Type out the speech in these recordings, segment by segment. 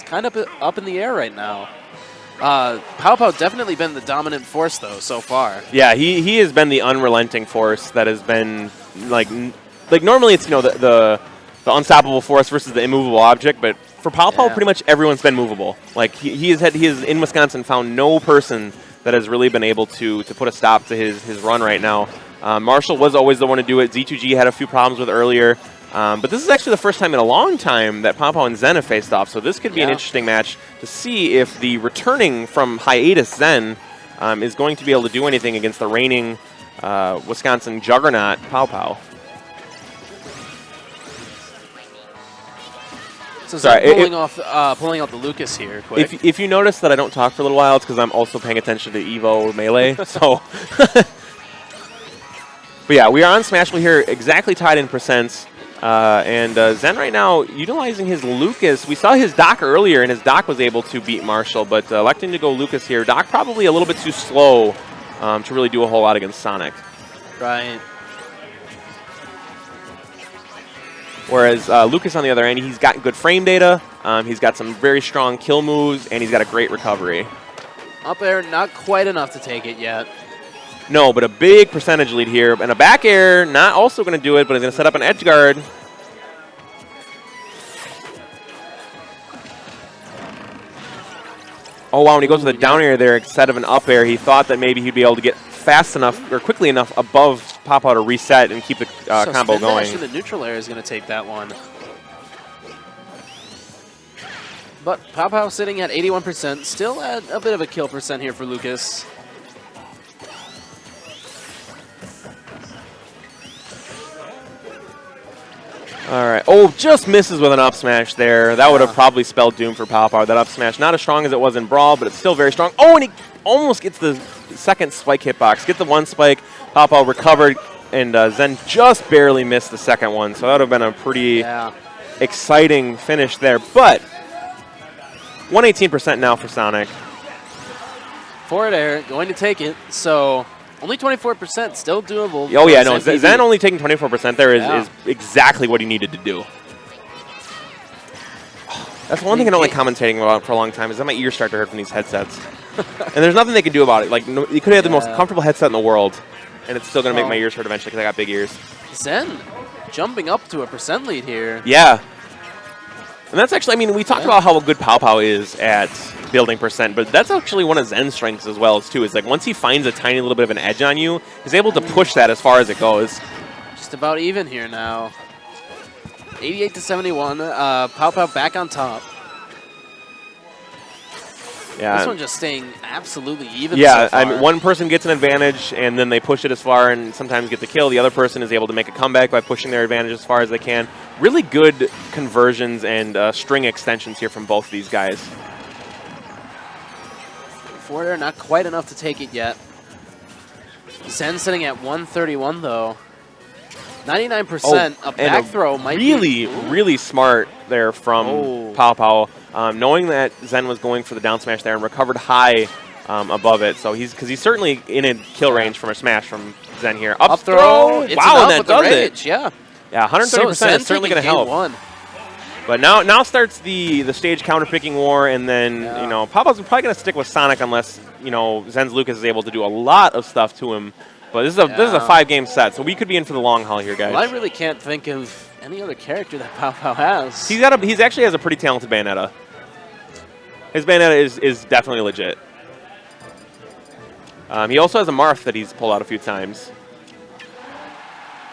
kind of up in the air right now. PowPow definitely been the dominant force, though, so far. Yeah, he has been the unrelenting force that has been, like normally it's, the unstoppable force versus the immovable object, but for PowPow, pretty much everyone's been movable. Like, he has in Wisconsin, found no person that has really been able to put a stop to his run right now. Marshall was always the one to do it. Z2G had a few problems with earlier. But this is actually the first time in a long time that PowPow and Zen have faced off, so this could be an interesting match to see if the returning from hiatus Zen is going to be able to do anything against the reigning Wisconsin juggernaut PowPow. So Zen pulling out the Lucas here quick. If you notice that I don't talk for a little while, it's because I'm also paying attention to Evo Melee. So, but yeah, we are on Smashville here, exactly tied in percents. And Zen right now utilizing his Lucas. We saw his Doc earlier, and his Doc was able to beat Marshall, but electing to go Lucas here. Doc probably a little bit too slow to really do a whole lot against Sonic. Right. Whereas Lucas, on the other end, he's got good frame data, he's got some very strong kill moves, and he's got a great recovery. Up air, not quite enough to take it yet. No, but a big percentage lead here. And a back air, not also going to do it, but he's going to set up an edge guard. Oh, wow, when he goes with a down air there instead of an up air, he thought that maybe he'd be able to get fast enough or quickly enough above PowPow to reset and keep the combo going. Actually, the neutral air is going to take that one. But PowPow sitting at 81%, still at a bit of a kill percent here for Lucas. All right. Oh, just misses with an up smash there. That would have probably spelled doom for PowPow. That up smash, not as strong as it was in Brawl, but it's still very strong. Oh, and he almost gets the second spike hitbox. Get the one spike. PowPow recovered, and Zen just barely missed the second one. So that would have been a pretty exciting finish there. But 118% now for Sonic. Forward air, going to take it. So only 24%, still doable. Oh, yeah, no, Zen only taking 24% there is exactly what he needed to do. That's one thing I don't like commentating about for a long time is that my ears start to hurt from these headsets. And there's nothing they can do about it. Like, you could have the most comfortable headset in the world, and it's still going to make my ears hurt eventually because I got big ears. Zen jumping up to a percent lead here. Yeah. And that's actually, I mean, we talked about how good PowPow is at building percent, but that's actually one of Zen's strengths as well, too. Is like once he finds a tiny little bit of an edge on you, he's able to push that as far as it goes. Just about even here now. 88 to 71. PowPow back on top. Yeah. This one just staying absolutely even. Yeah, so far. I mean, one person gets an advantage, and then they push it as far and sometimes get the kill. The other person is able to make a comeback by pushing their advantage as far as they can. Really good conversions and string extensions here from both of these guys. Forward air, not quite enough to take it yet. Zen sitting at 131, though. 99%. A back throw might be... Really smart there from PowPow, knowing that Zen was going for the down smash there and recovered high above it. So because he's certainly in a kill range from a smash from Zen here. Up throw! Wow, and that does it. Yeah. Yeah, 130% is certainly going to help. But now starts the stage counter-picking war, and then, you know, PowPow's probably going to stick with Sonic unless, you know, Zen's Lucas is able to do a lot of stuff to him. But this is a 5-game set, so we could be in for the long haul here, guys. Well, I really can't think of any other character that PowPow has. He actually has a pretty talented Bayonetta. His Bayonetta is definitely legit. He also has a Marth that he's pulled out a few times.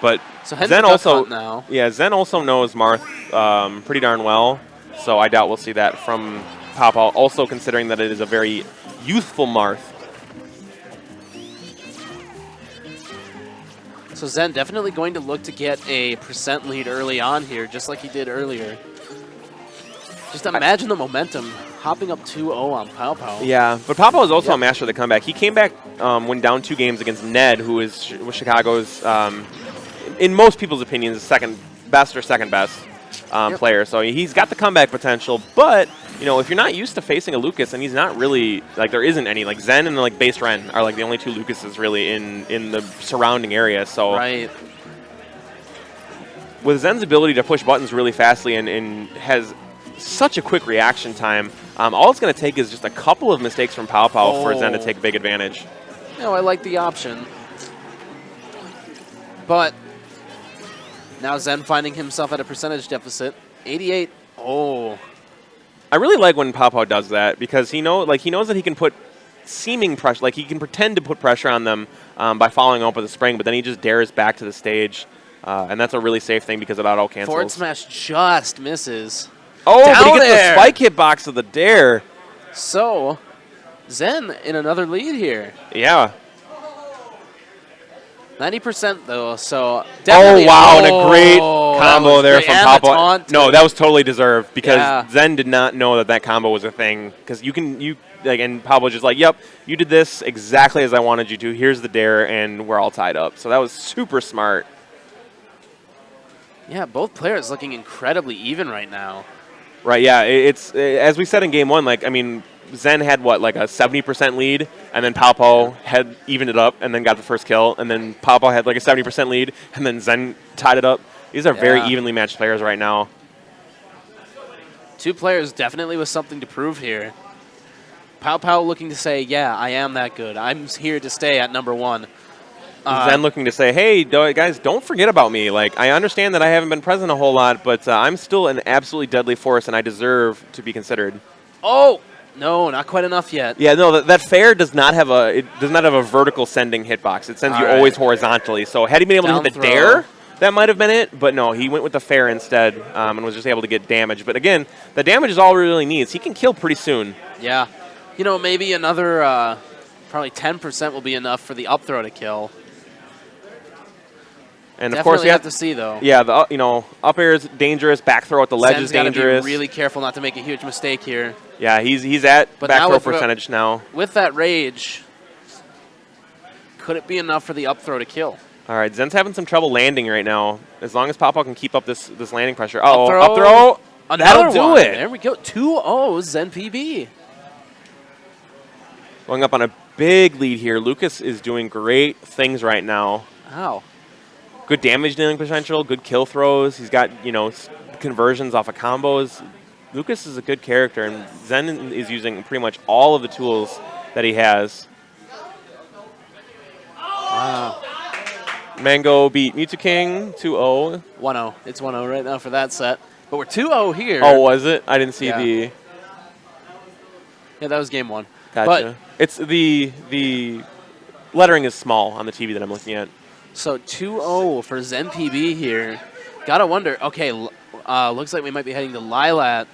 But Zen also knows Marth pretty darn well, so I doubt we'll see that from PowPow. Also considering that it is a very youthful Marth. So Zen definitely going to look to get a percent lead early on here, just like he did earlier. Just imagine the momentum, hopping up 2-0 on PowPow. Yeah, but PowPow is also a master of the comeback. He came back when down 2 games against Ned, who was Chicago's, in most people's opinions, second best or second best player. So he's got the comeback potential, but you know, if you're not used to facing a Lucas, and he's not really, like, there isn't any, like, Zen and, like, Base Ren are, like, the only 2 Lucases really in the surrounding area, so. Right. With Zen's ability to push buttons really fastly and has such a quick reaction time. All it's going to take is just a couple of mistakes from PowPow for Zen to take big advantage. No, I like the option. But now Zen finding himself at a percentage deficit. 88. Oh. I really like when PowPow does that because he knows that he can put seeming pressure, like he can pretend to put pressure on them by following up with a spring, but then he just dares back to the stage. And that's a really safe thing because it auto-cancels. Forward smash just misses. Oh, Down but he gets there. the spike hitbox of the dare. So, Zen in another lead here. Yeah. 90% though, so definitely. Oh, wow, and a great combo there from PowPow. No, that was totally deserved because Zen did not know that combo was a thing. Because and PowPow just like, yep, you did this exactly as I wanted you to. Here's the dare, and we're all tied up. So that was super smart. Yeah, both players looking incredibly even right now. Right, yeah. It's as we said in game one, like, I mean, Zen had, what, like a 70% lead, and then PowPow had evened it up and then got the first kill, and then PowPow had like a 70% lead, and then Zen tied it up. These are very evenly matched players right now. Two players definitely with something to prove here. PowPow looking to say, yeah, I am that good. I'm here to stay at #1. Zen looking to say, hey, guys, don't forget about me. Like, I understand that I haven't been present a whole lot, but I'm still an absolutely deadly force, and I deserve to be considered. Oh! No, not quite enough yet. Yeah, no, that fair does not have a vertical sending hitbox. It sends you always horizontally. So had he been able to hit the dare, that might have been it. But no, he went with the fair instead and was just able to get damage. But again, the damage is all he really needs. He can kill pretty soon. Yeah. You know, maybe another probably 10% will be enough for the up throw to kill. And of course, you have to see though. Yeah, the up air is dangerous. Back throw at the ledge is dangerous. Be really careful not to make a huge mistake here. Yeah, he's at back throw percentage now. With that rage, could it be enough for the up throw to kill? All right, Zen's having some trouble landing right now. As long as PowPow can keep up this landing pressure. Oh, up throw. That'll do it. There we go. 2-0 ZenPB. Going up on a big lead here. Lucas is doing great things right now. Wow. Good damage dealing potential, good kill throws. He's got, conversions off of combos. Lucas is a good character, and Zen is using pretty much all of the tools that he has. Wow. Mango beat Mewtwo King 2-0. 1-0. It's 1-0 right now for that set. But we're 2-0 here. Oh, was it? I didn't see the... Yeah, that was game 1. Gotcha. But it's the lettering is small on the TV that I'm looking at. So 2-0 for ZenPB here. Gotta wonder, okay, looks like we might be heading to Lilat.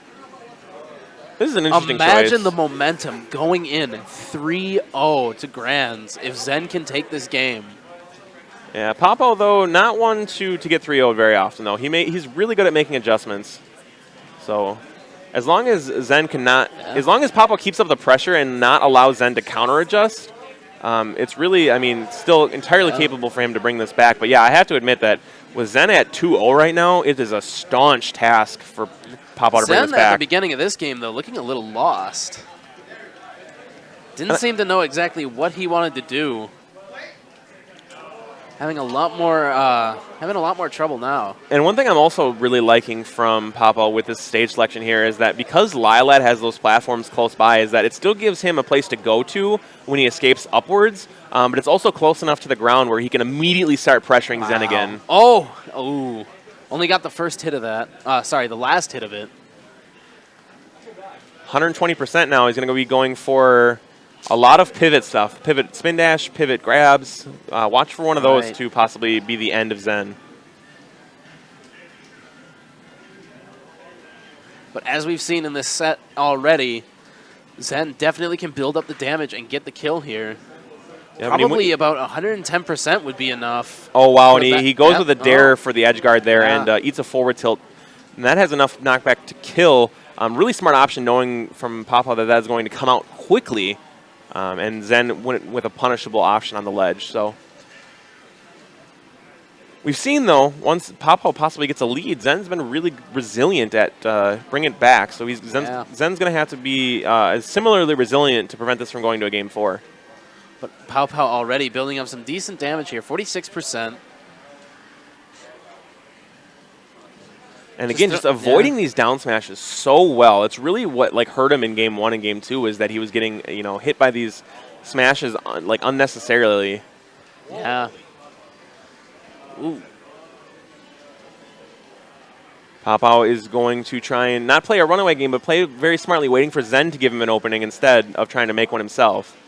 This is an interesting Imagine choice. the momentum going in 3-0 to Grands if Zen can take this game. Yeah, PowPow, though, not one to get 3-0 very often, though. He's really good at making adjustments. So as long as Zen cannot, as long as PowPow keeps up the pressure and not allow Zen to counter-adjust, it's really, I mean, still entirely capable for him to bring this back. But yeah, I have to admit that with Zen at 2-0 right now, it is a staunch task for PowPow to bring this Zen back. at the beginning of this game, though, looking a little lost. Didn't seem to know exactly what he wanted to do. Having a lot more trouble now. And one thing I'm also really liking from PowPow with this stage selection here is that because Lilat has those platforms close by, is that it still gives him a place to go to when he escapes upwards, but it's also close enough to the ground where he can immediately start pressuring Zen again. Oh, only got the first hit of that. Sorry, the last hit of it. 120% now. He's going to be going for a lot of pivot stuff. Pivot spin dash, pivot grabs. Watch for one of those to possibly be the end of Zen. But as we've seen in this set already, Zen definitely can build up the damage and get the kill here. Yeah, probably about 110% would be enough. Oh, wow. And he goes with a dare for the edge guard there and eats a forward tilt. And that has enough knockback to kill. Really smart option knowing from PowPow that that's going to come out quickly. And Zen went with a punishable option on the ledge. So we've seen, though, once PowPow possibly gets a lead, Zen's been really resilient at bringing it back. So Zen's going to have to be similarly resilient to prevent this from going to a Game 4. But PowPow already building up some decent damage here, 46%. And again, just avoiding these down smashes so well. It's really what hurt him in game 1 and game 2 is that he was getting hit by these smashes unnecessarily. Yeah. Ooh. PowPow is going to try and not play a runaway game, but play very smartly, waiting for Zen to give him an opening instead of trying to make one himself.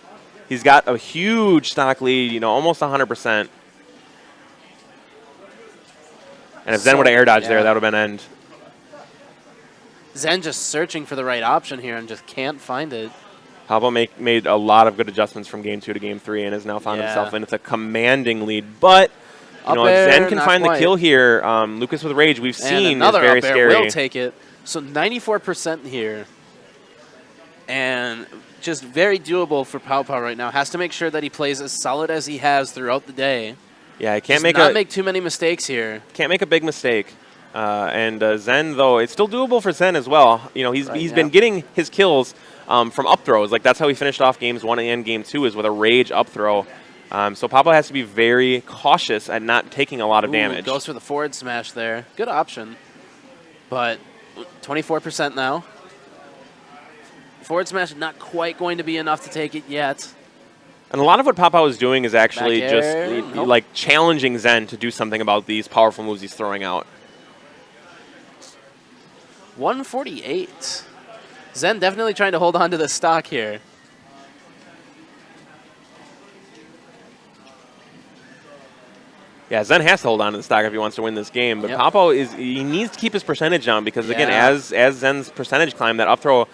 He's got a huge stock lead, almost 100%. And if Zen would have air dodged there, that would have been end. Zen just searching for the right option here and just can't find it. PowPow made a lot of good adjustments from game 2 to game 3 and has now found himself in. It's a commanding lead, but if Zen can find the kill here, Lucas with Rage, we've seen is very scary. Will take it. So 94% here. And just very doable for PowPow right now. Has to make sure that he plays as solid as he has throughout the day. Yeah, he can't make too many mistakes here. Can't make a big mistake. And Zen, though, it's still doable for Zen as well. He's been getting his kills from up throws. That's how he finished off games 1 and game 2 is with a Rage up throw. So PowPow has to be very cautious at not taking a lot of damage. Goes for the forward smash there. Good option. But 24% now. Forward smash not quite going to be enough to take it yet. And a lot of what PowPow is doing is actually just challenging Zen to do something about these powerful moves he's throwing out. 148. Zen definitely trying to hold on to the stock here. Yeah, Zen has to hold on to the stock if he wants to win this game. But PowPow he needs to keep his percentage down because, again, as Zen's percentage climb, that up throw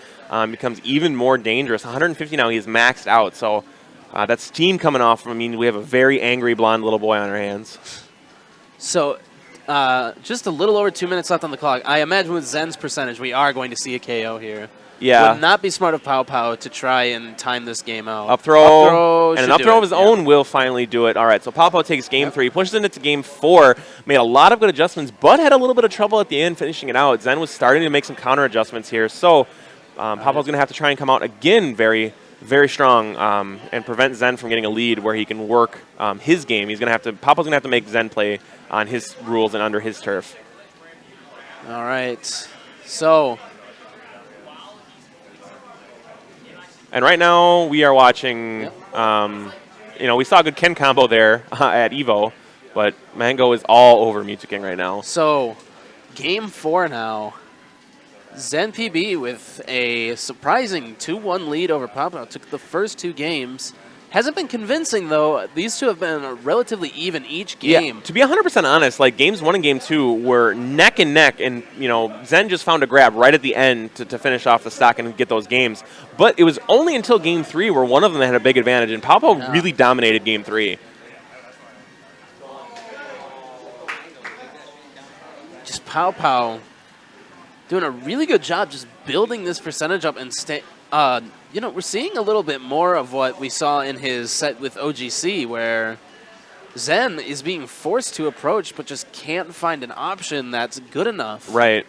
becomes even more dangerous. 150 now, he's maxed out. So that steam coming off. I mean, we have a very angry blonde little boy on our hands. So just a little over 2 minutes left on the clock. I imagine with Zen's percentage, we are going to see a KO here. Yeah. Would not be smart of PowPow to try and time this game out. Up throw and an up throw of his own will finally do it. All right, so PowPow takes game 3, pushes into game 4, made a lot of good adjustments, but had a little bit of trouble at the end finishing it out. Zen was starting to make some counter adjustments here, so PowPow's going to have to try and come out again very, very strong and prevent Zen from getting a lead where he can work his game. PowPow's going to have to make Zen play on his rules and under his turf. All right, so. And right now we are watching, we saw a good Ken combo there at EVO, but Mango is all over Mewtwo right now. So, game 4 now. ZenPB with a surprising 2-1 lead over PowPow. Took the first 2 games. Hasn't been convincing, though. These two have been relatively even each game. Yeah, to be 100% honest, games 1 and game 2 were neck and neck, and Zen just found a grab right at the end to finish off the stock and get those games. But it was only until game 3 where one of them had a big advantage, and PowPow really dominated game 3. Just PowPow doing a really good job just building this percentage up and we're seeing a little bit more of what we saw in his set with OGC, where Zen is being forced to approach but just can't find an option that's good enough. Right.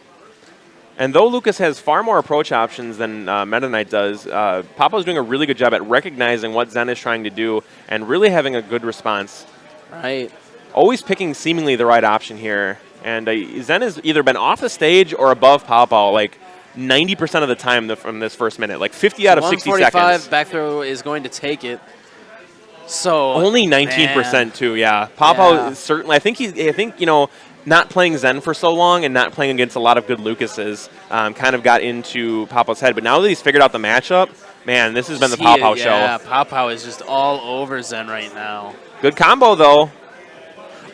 And though Lucas has far more approach options than Meta Knight does, PowPow's doing a really good job at recognizing what Zen is trying to do and really having a good response. Right. Always picking seemingly the right option here. And Zen has either been off the stage or above PowPow, 90% of the time from this first minute, 50 out of 60 seconds. Back throw is going to take it. So only 19% too, yeah. PowPow is certainly. I think not playing Zen for so long and not playing against a lot of good Lucases kind of got into PowPow's head. But now that he's figured out the matchup, man, this has been the PowPow show. Yeah, PowPow is just all over Zen right now. Good combo though.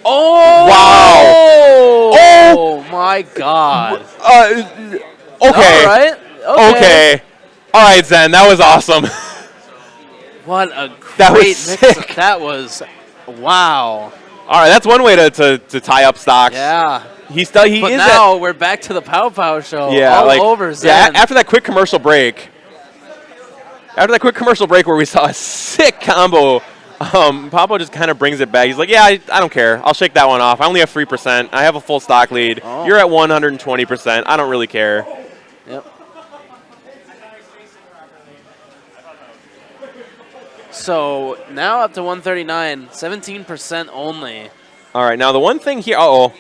Oh! Wow! Oh my God! Okay. All right. Okay. All right, Zen. That was awesome. What a great mix. That was wow. All right, that's one way to tie up stocks. Yeah. But now we're back to the PowPow show. Yeah, all over Zen. Yeah, after that quick commercial break. After that quick commercial break where we saw a sick combo, PowPow just kind of brings it back. He's like, yeah, I don't care. I'll shake that one off. I only have 3%. I have a full stock lead. Oh. You're at 120%. I don't really care. Yep. So now up to 139, 17% only. All right, now the one thing here, uh-oh.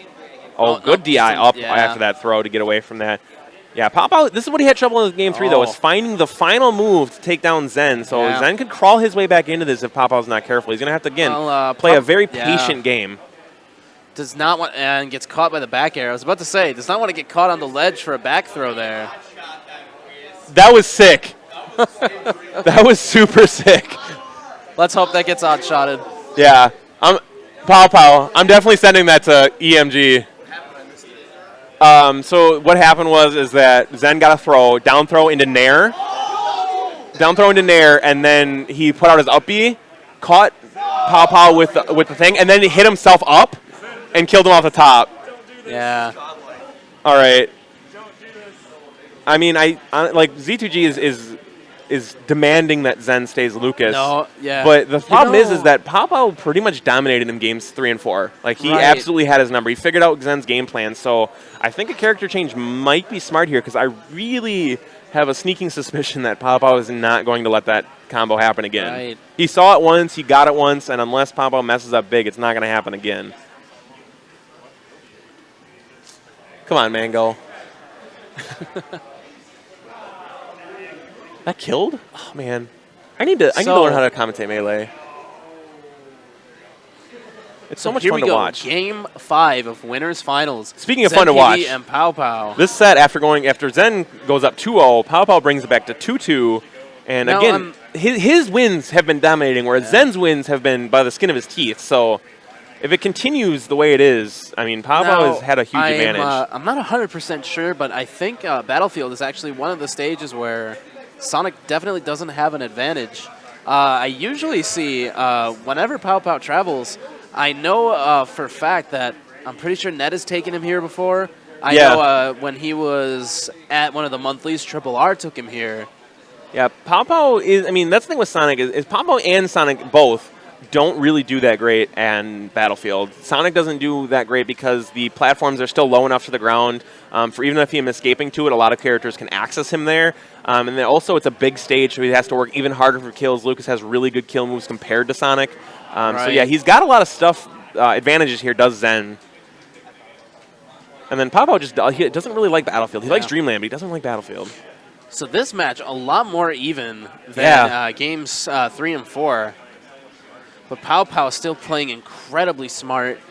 Oh, good DI up after that throw to get away from that. Yeah, PowPow, this is what he had trouble in game 3, though, is finding the final move to take down Zen. So Zen could crawl his way back into this if PowPow's not careful. He's going to have to, again, play a very patient game. Does not want, and gets caught by the back air. I was about to say, does not want to get caught on the ledge for a back throw there. That was sick. That was super sick. Let's hope that gets odd-shotted. Yeah. PowPow, I'm definitely sending that to EMG. So what happened is that Zen got a throw, down throw into Nair. Down throw into Nair, and then he put out his up B, caught PowPow with the thing, and then he hit himself up and killed him off the top. Yeah. All right. I mean, I like Z2G is demanding that Zen stays Lucas. No, yeah. But the problem is that PowPow pretty much dominated in games 3 and 4. Like, he absolutely had his number. He figured out Zen's game plan. So I think a character change might be smart here because I really have a sneaking suspicion that PowPow is not going to let that combo happen again. Right. He saw it once, he got it once, and unless PowPow messes up big, it's not going to happen again. Come on, Mango. That killed? Oh man, I need to learn how to commentate Melee. It's so much fun to watch. Game 5 of winners finals. Speaking of fun to watch, ZenPB and PowPow. This set after Zen goes up 2-0, PowPow brings it back to 2-2, and now, again his wins have been dominating, whereas Zen's wins have been by the skin of his teeth. So if it continues the way it is, I mean, PowPow has had a huge advantage. I'm not 100% sure, but I think Battlefield is actually one of the stages where Sonic definitely doesn't have an advantage. I usually see whenever PowPow travels, I know for a fact that I'm pretty sure Ned has taken him here before. I know when he was at one of the monthlies, Triple R took him here. Yeah, PowPow is, I mean, that's the thing with Sonic is PowPow and Sonic both don't really do that great in Battlefield. Sonic doesn't do that great because the platforms are still low enough to the ground for even if him escaping to it, a lot of characters can access him there. And then also it's a big stage, so he has to work even harder for kills. Lucas has really good kill moves compared to Sonic. So yeah, he's got a lot of stuff, advantages here, does Zen. And then PowPow just he doesn't really like Battlefield. He likes Dreamland, but he doesn't like Battlefield. So this match, a lot more even than games 3 and 4. But PowPow still playing incredibly smart,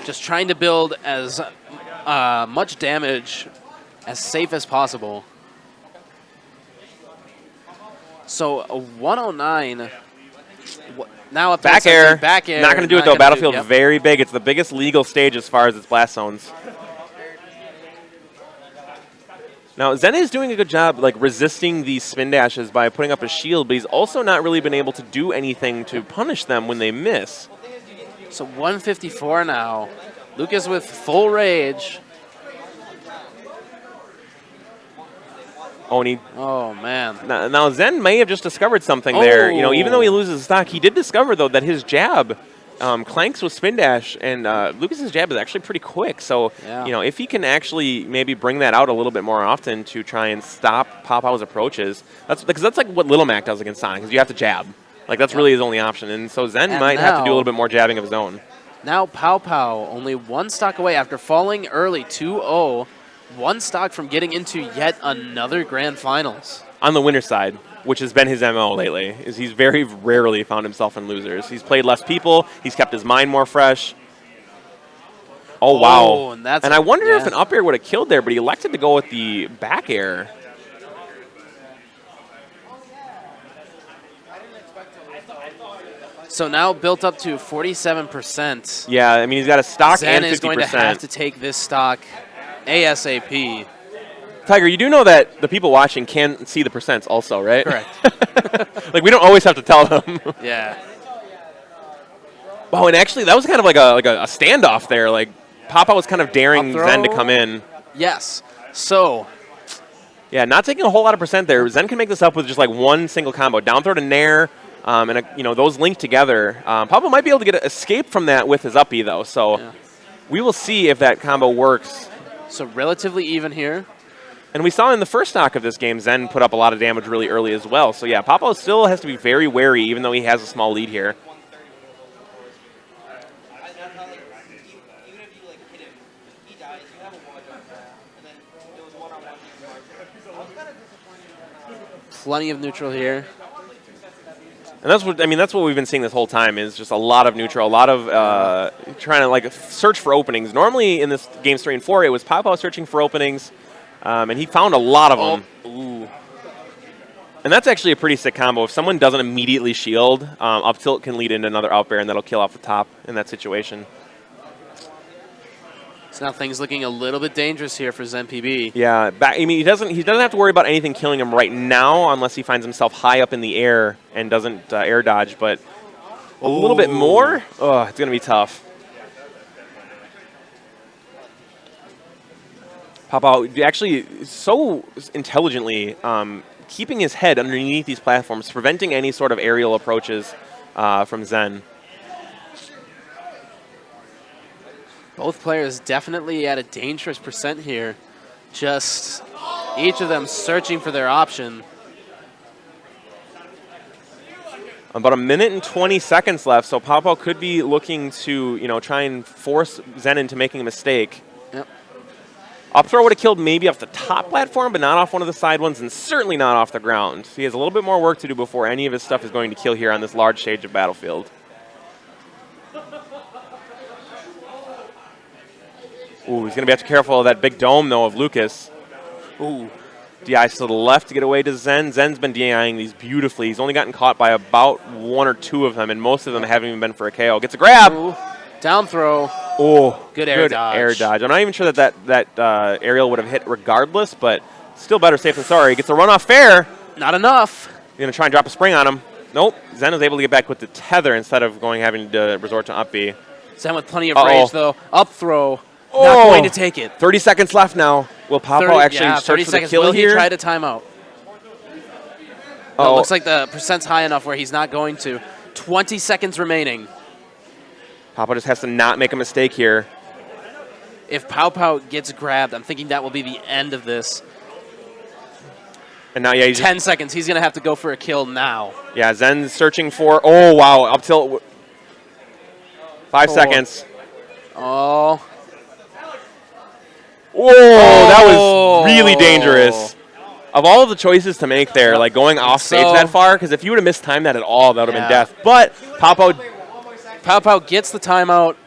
just trying to build as much damage as safe as possible. So a 109. Now up back air. Back air. Not going to do it though. Battlefield's very big. It's the biggest legal stage as far as its blast zones. Now, Zen is doing a good job like resisting these spin dashes by putting up a shield, but he's also not really been able to do anything to punish them when they miss. So 154 now. Lucas with full rage. Oh, man. Now Zen may have just discovered something there. You know, even though he loses stock, he did discover, though, that his jab clanks with spin dash, and Lucas's jab is actually pretty quick. So, you know, if he can actually maybe bring that out a little bit more often to try and stop PowPow's approaches, because that's like what Little Mac does against Sonic, is you have to jab. Like, that's really his only option. And so Zen might have to do a little bit more jabbing of his own. Now PowPow only one stock away after falling early 2-0. One stock from getting into yet another Grand Finals. On the winner's side, which has been his MO lately, is he's very rarely found himself in losers. He's played less people. He's kept his mind more fresh. Oh, wow. And I wonder if an up air would have killed there, but he elected to go with the back air. So now built up to 47%. Yeah, I mean, he's got a stock Zen and 50%. is going to have to take this stock ASAP. Tiger, you do know that the people watching can see the percents also, right? Correct. Like, we don't always have to tell them. Yeah. Wow, and actually, that was kind of like a standoff there. Like, PowPow was kind of daring Zen to come in. Yes. So. Yeah, not taking a whole lot of percent there. Zen can make this up with just like one single combo. Down throw to Nair, and you know, those linked together. PowPow might be able to get an escape from that with his up E, though. So we will see if that combo works. So relatively even here. And we saw in the first stock of this game, Zen put up a lot of damage really early as well. So yeah, PowPow still has to be very wary, even though he has a small lead here. plenty of neutral here. And that's what That's what we've been seeing this whole time is just a lot of neutral, a lot of trying to like search for openings. Normally in this games 3 and 4, it was PowPow searching for openings, and he found a lot of them. Ooh. And that's actually a pretty sick combo. If someone doesn't immediately shield, up tilt can lead into another out bear, and that'll kill off the top in that situation. So now things looking a little bit dangerous here for ZenPB. Yeah, he doesn't have to worry about anything killing him right now unless he finds himself high up in the air and doesn't air dodge. But a little bit more, it's going to be tough. PowPow actually so intelligently keeping his head underneath these platforms, preventing any sort of aerial approaches from Zen. Both players definitely at a dangerous percent here. Just each of them searching for their option. About 1 minute and 20 seconds left, so PowPow could be looking to, try and force Zen into making a mistake. Yep. Up throw would have killed maybe off the top platform, but not off one of the side ones, and certainly not off the ground. So he has a little bit more work to do before any of his stuff is going to kill here on this large stage of Battlefield. Ooh, he's going to have to be careful of that big dome, though, of Lucas. Ooh. DIs to the left to get away to Zen. Zen's been DIing these beautifully. He's only gotten caught by about 1 or 2 of them, and most of them haven't even been for a KO. Gets a grab. Ooh. Down throw. Oh, good air dodge. I'm not even sure that aerial would have hit regardless, but still better safe than sorry. Gets a run off fair. Not enough. He's going to try and drop a spring on him. Nope. Zen was able to get back with the tether instead of having to resort to up B. Zen with plenty of rage, though. Up throw. Oh. Not going to take it. 30 seconds left now. Will PowPow actually search for the kill Will here? He try to timeout? It looks like the percent's high enough where he's not going to. 20 seconds remaining. PowPow just has to not make a mistake here. If PowPow gets grabbed, I'm thinking that will be the end of this. And now, yeah, he's 10 seconds. He's going to have to go for a kill now. Yeah, Zen's searching for. Oh, wow. Up tilt. 5 seconds. Oh. Whoa, that was really dangerous. Of all of the choices to make there, like going off stage that far, because if you would have mistimed that at all, that would have been death. But PowPow gets the timeout.